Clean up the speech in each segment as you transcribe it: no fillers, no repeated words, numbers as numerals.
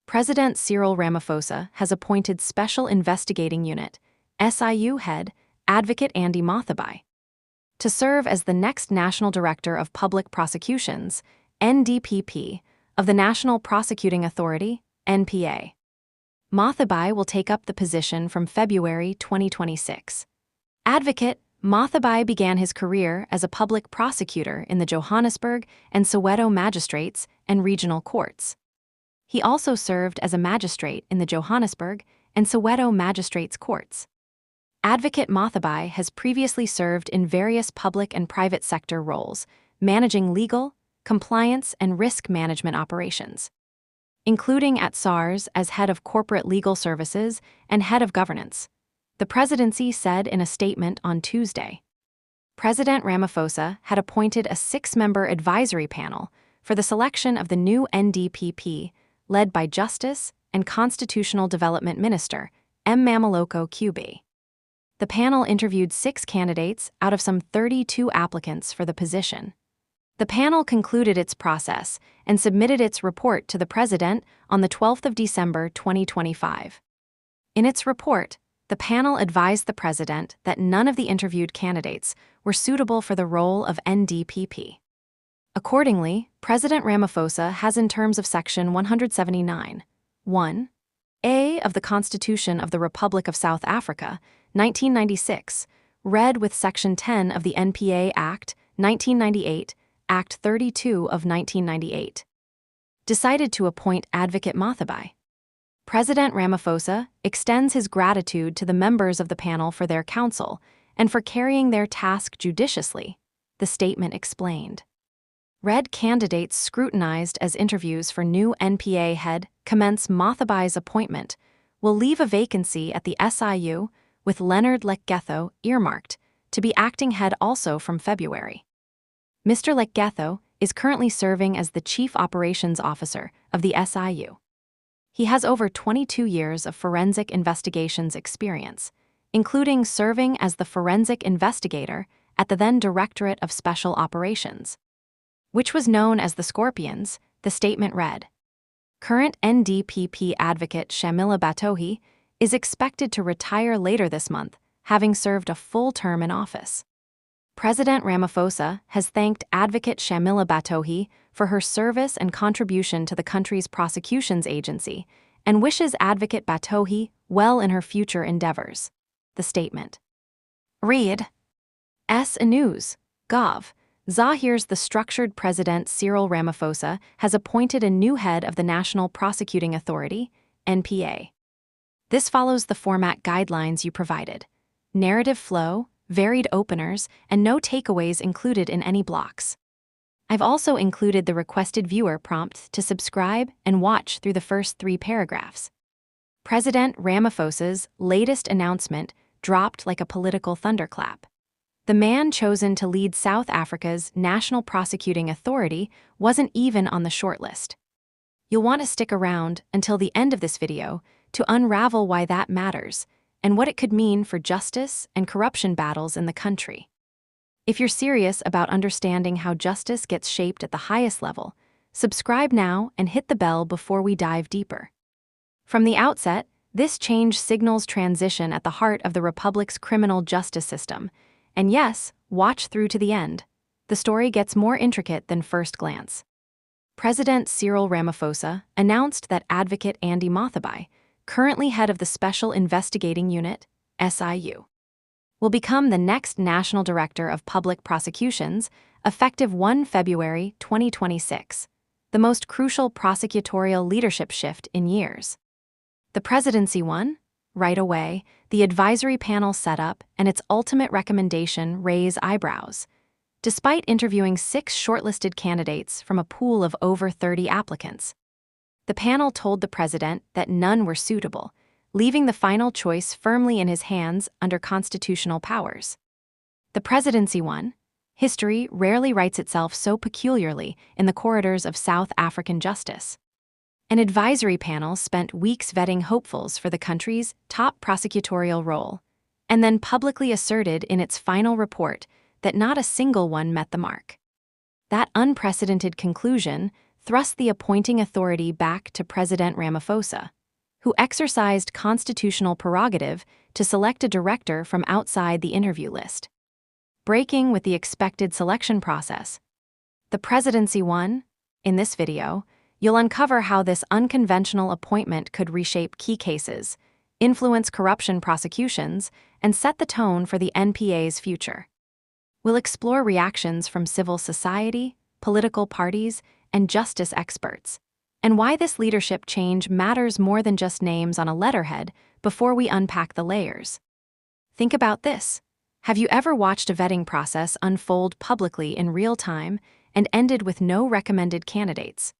President Cyril Ramaphosa has appointed Special Investigating Unit (SIU) head Advocate Andy Mathabai to serve as the next National Director of Public Prosecutions (NDPP) of the National Prosecuting Authority (NPA). Mathabai will take up the position from February 2026. Advocate Mathabai began his career as a public prosecutor in the Johannesburg and Soweto magistrates and regional courts. He also served as a magistrate in the Johannesburg and Soweto magistrates courts. Advocate Mathabai has previously served in various public and private sector roles, managing legal, compliance, and risk management operations, including at SARS as head of corporate legal services and head of governance, the presidency said in a statement on Tuesday. President Ramaphosa had appointed a 6-member advisory panel for the selection of the new NDPP, led by Justice and Constitutional Development Minister M. Maimane QB. The panel interviewed 6 candidates out of some 32 applicants for the position. The panel concluded its process and submitted its report to the President on the 12th of December 2025. In its report, the panel advised the President that none of the interviewed candidates were suitable for the role of NDPP. Accordingly, President Ramaphosa has, in terms of Section 179(1)(a) of the Constitution of the Republic of South Africa, 1996, read with Section 10 of the NPA Act, 1998, Act 32 of 1998, decided to appoint Advocate Mathabai. President Ramaphosa extends his gratitude to the members of the panel for their counsel and for carrying their task judiciously, the statement explained. Red candidates scrutinized as interviews for new NPA head commence Mathabai's appointment will leave a vacancy at the SIU with Leonard Lekgetho earmarked to be acting head also from February. Mr. Lekgetho is currently serving as the Chief Operations Officer of the SIU. He has over 22 years of forensic investigations experience, including serving as the forensic investigator at the then Directorate of Special Operations, which was known as the Scorpions, the statement read. Current NDPP advocate Shamila Batohi is expected to retire later this month, having served a full term in office. President Ramaphosa has thanked Advocate Shamila Batohi for her service and contribution to the country's prosecutions agency and wishes Advocate Batohi well in her future endeavors, the statement read. News, Gov. Here's the structured President Cyril Ramaphosa has appointed a new head of the National Prosecuting Authority, NPA. This follows the format guidelines you provided. Narrative flow, varied openers, and no takeaways included in any blocks. I've also included the requested viewer prompt to subscribe and watch through the first 3 paragraphs. President Ramaphosa's latest announcement dropped like a political thunderclap. The man chosen to lead South Africa's National Prosecuting Authority wasn't even on the shortlist. You'll want to stick around until the end of this video to unravel why that matters and what it could mean for justice and corruption battles in the country. If you're serious about understanding how justice gets shaped at the highest level, subscribe now and hit the bell before we dive deeper. From the outset, this change signals transition at the heart of the Republic's criminal justice system. And yes, watch through to the end. The story gets more intricate than first glance. President Cyril Ramaphosa announced that Advocate Andy Mathabai, currently head of the Special Investigating Unit, SIU, will become the next National Director of Public Prosecutions effective 1 February 2026, the most crucial prosecutorial leadership shift in years. The presidency won. Right away, the advisory panel set up and its ultimate recommendation raise eyebrows. Despite interviewing 6 shortlisted candidates from a pool of over 30 applicants, the panel told the president that none were suitable, leaving the final choice firmly in his hands under constitutional powers. The presidency won. History rarely writes itself so peculiarly in the corridors of South African justice. An advisory panel spent weeks vetting hopefuls for the country's top prosecutorial role, and then publicly asserted in its final report that not a single one met the mark. That unprecedented conclusion thrust the appointing authority back to President Ramaphosa, who exercised constitutional prerogative to select a director from outside the interview list. Breaking with the expected selection process. The presidency won. In this video, you'll uncover how this unconventional appointment could reshape key cases, influence corruption prosecutions, and set the tone for the NPA's future. We'll explore reactions from civil society, political parties, and justice experts, and why this leadership change matters more than just names on a letterhead before we unpack the layers. Think about this. Have you ever watched a vetting process unfold publicly in real time and ended with no recommended candidates?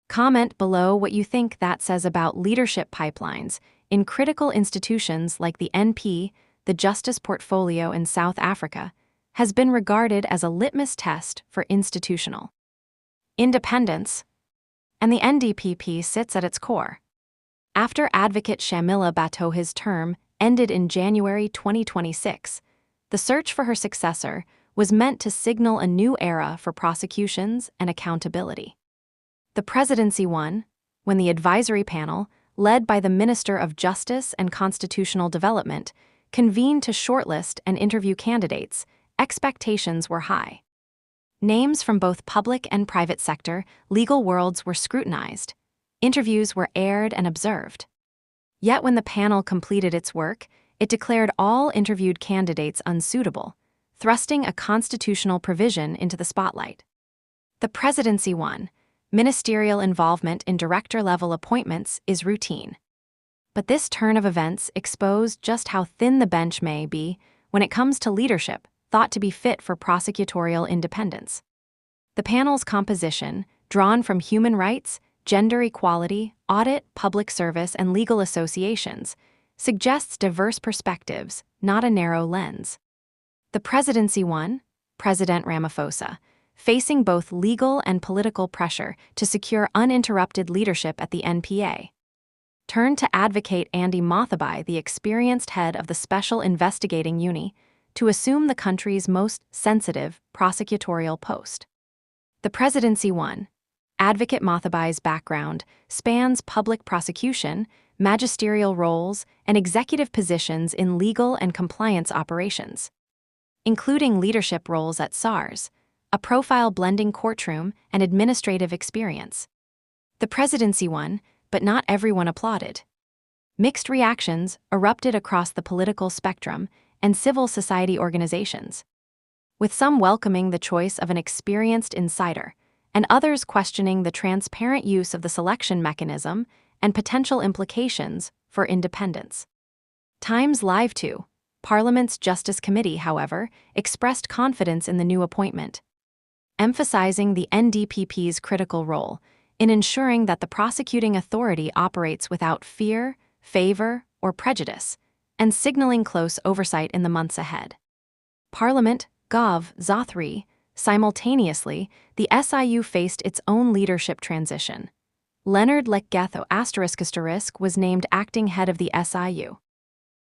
Comment below what you think that says about leadership pipelines in critical institutions like the NP, the Justice Portfolio in South Africa, has been regarded as a litmus test for institutional independence, and the NDPP sits at its core. After Advocate Shamila Batohi's term ended in January 2026, the search for her successor was meant to signal a new era for prosecutions and accountability. The presidency won when the advisory panel, led by the Minister of Justice and Constitutional Development, convened to shortlist and interview candidates. Expectations were high. Names from both public and private sector legal worlds were scrutinized. Interviews were aired and observed. Yet when the panel completed its work, it declared all interviewed candidates unsuitable, thrusting a constitutional provision into the spotlight. The presidency won. Ministerial involvement in director-level appointments is routine. But this turn of events exposed just how thin the bench may be when it comes to leadership thought to be fit for prosecutorial independence. The panel's composition, drawn from human rights, gender equality, audit, public service, and legal associations, suggests diverse perspectives, not a narrow lens. The presidency won. President Ramaphosa, facing both legal and political pressure to secure uninterrupted leadership at the NPA, turned to advocate Andy Mathabai, the experienced head of the Special Investigating Unit, to assume the country's most sensitive prosecutorial post. The presidency won. Advocate Mathabai's background spans public prosecution, magisterial roles, and executive positions in legal and compliance operations, including leadership roles at SARS, a profile blending courtroom and administrative experience. The presidency won, but not everyone applauded. Mixed reactions erupted across the political spectrum and civil society organizations, with some welcoming the choice of an experienced insider and others questioning the transparent use of the selection mechanism and potential implications for independence. Times Live 2, Parliament's Justice Committee, however, expressed confidence in the new appointment, emphasizing the NDPP's critical role in ensuring that the prosecuting authority operates without fear, favor, or prejudice, and signaling close oversight in the months ahead. Parliament, Gov. Za3, simultaneously, the SIU faced its own leadership transition. Leonard Lekgetho ** was named acting head of the SIU,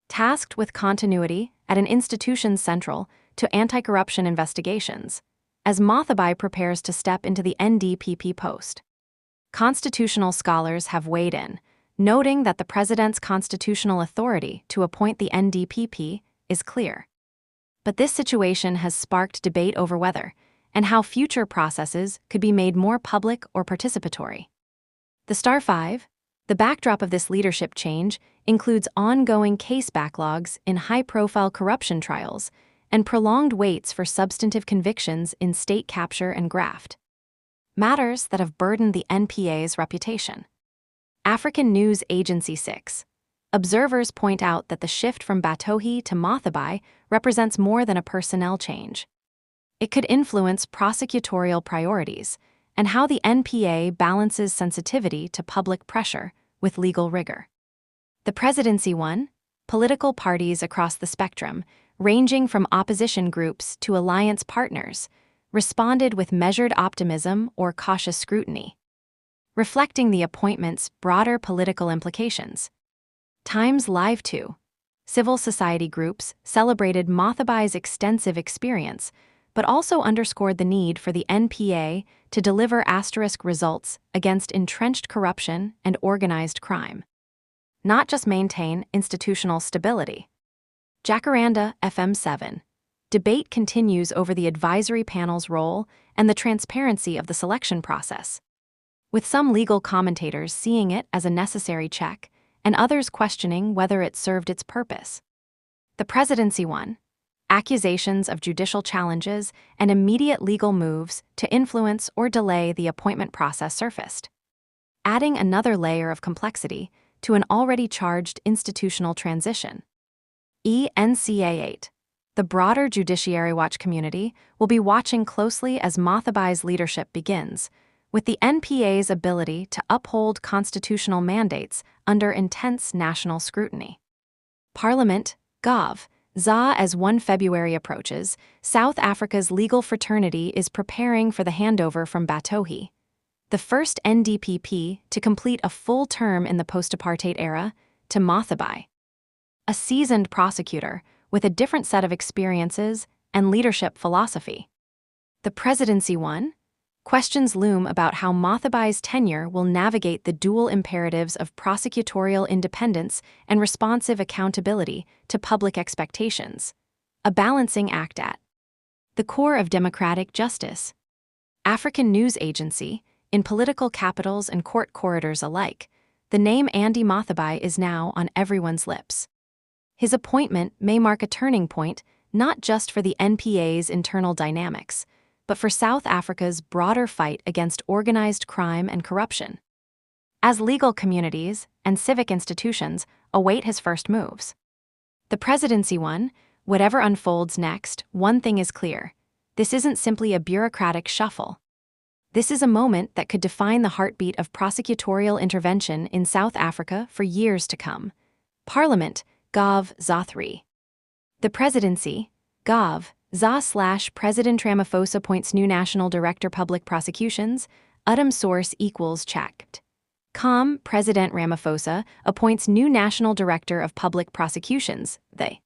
tasked with continuity at an institution central to anti-corruption investigations, as Mathabai prepares to step into the NDPP post. Constitutional scholars have weighed in, noting that the president's constitutional authority to appoint the NDPP is clear. But this situation has sparked debate over whether and how future processes could be made more public or participatory. The Star 5, the backdrop of this leadership change, includes ongoing case backlogs in high-profile corruption trials and prolonged waits for substantive convictions in state capture and graft, matters that have burdened the NPA's reputation. African News Agency 6. Observers point out that the shift from Batohi to Mathabai represents more than a personnel change. It could influence prosecutorial priorities and how the NPA balances sensitivity to public pressure with legal rigor. The presidency won. Political parties across the spectrum, ranging from opposition groups to alliance partners, responded with measured optimism or cautious scrutiny, reflecting the appointment's broader political implications. Times Live 2. Civil society groups celebrated Mathabai's extensive experience, but also underscored the need for the NPA to deliver results against entrenched corruption and organized crime, not just maintain institutional stability. Jacaranda FM 7. Debate continues over the advisory panel's role and the transparency of the selection process, with some legal commentators seeing it as a necessary check and others questioning whether it served its purpose. The presidency won. Accusations of judicial challenges and immediate legal moves to influence or delay the appointment process surfaced, adding another layer of complexity to an already charged institutional transition. NCA 8. The broader Judiciary Watch community will be watching closely as Mathabai's leadership begins, with the NPA's ability to uphold constitutional mandates under intense national scrutiny. Parliament, Gov. ZA. As 1 February approaches, South Africa's legal fraternity is preparing for the handover from Batohi, the first NDPP to complete a full term in the post-apartheid era, to Mathabai, a seasoned prosecutor with a different set of experiences and leadership philosophy. The presidency won. Questions loom about how Mathabai's tenure will navigate the dual imperatives of prosecutorial independence and responsive accountability to public expectations, a balancing act at the core of democratic justice. African news agency, in political capitals and court corridors alike, the name Andy Mathabai is now on everyone's lips. His appointment may mark a turning point not just for the NPA's internal dynamics, but for South Africa's broader fight against organized crime and corruption, as legal communities and civic institutions await his first moves. The presidency won. Whatever unfolds next, one thing is clear: this isn't simply a bureaucratic shuffle. This is a moment that could define the heartbeat of prosecutorial intervention in South Africa for years to come. Parliament, Gov. ZA 3. The presidency, Gov. ZA/President Ramaphosa appoints new National Director Public Prosecutions, source equals checked. President Ramaphosa appoints new National Director of Public Prosecutions, the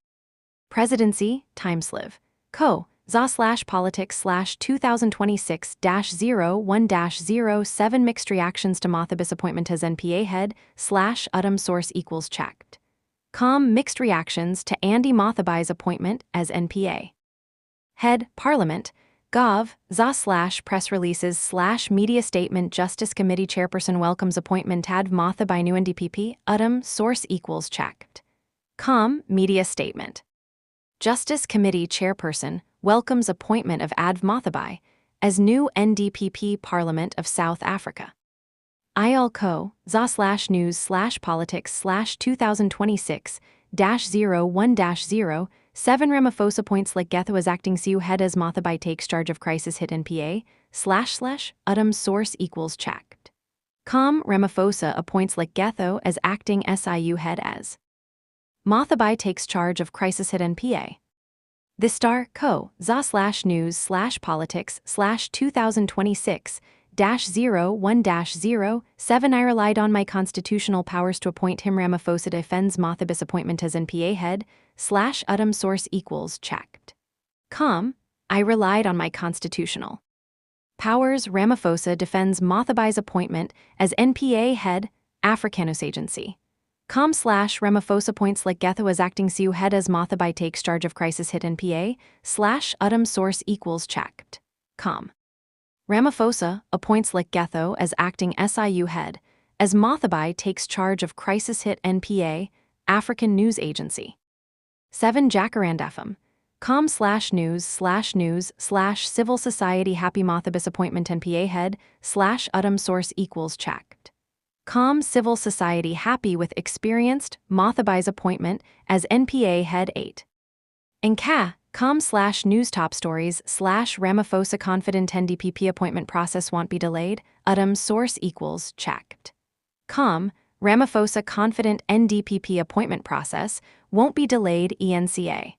presidency, timeslive, ZA/politics/2026-01-07 mixed reactions to Mathabai's appointment as NPA head source equals checked. Mixed reactions to Andy Mathabai's appointment as NPA head. Parliament, Gov. ZA/press releases/media statement. Justice Committee Chairperson welcomes appointment Ad Mathabai new NDPP, source equals checked. Media statement. Justice Committee Chairperson welcomes appointment of Ad Mathabai as new NDPP Parliament of South Africa. ILCO, ZA/news/politics/2026-01-07 Ramaphosa appoints Lekgetho as acting CU head as Mathabai takes charge of crisis hit NPA, source equals checked. Ramaphosa appoints Lekgetho as acting SIU head as Mathabai takes charge of crisis hit NPA. The Star, ZA/news/politics/2026-01-07 I relied on my constitutional powers to appoint him. Ramaphosa defends Mathabai's appointment as NPA head, source equals checked. I relied on my constitutional powers. Ramaphosa defends Mathabai's appointment as NPA head, Africanus Agency. Ramaphosa appoints Lekgetho as acting CU head as Mathabai takes charge of crisis hit NPA, source equals checked. Ramaphosa appoints Lekgetho as acting SIU head as Mathabai takes charge of crisis hit NPA, African News Agency. 7 Jacaranda FM. news/civil society happy Mathabai's appointment NPA head, source equals checked. Civil society happy with experienced Mathabai's appointment as NPA head 8. news top stories/Ramaphosa confident NDPP appointment process won't be delayed, source equals checked. Ramaphosa confident NDPP appointment process won't be delayed. ENCA.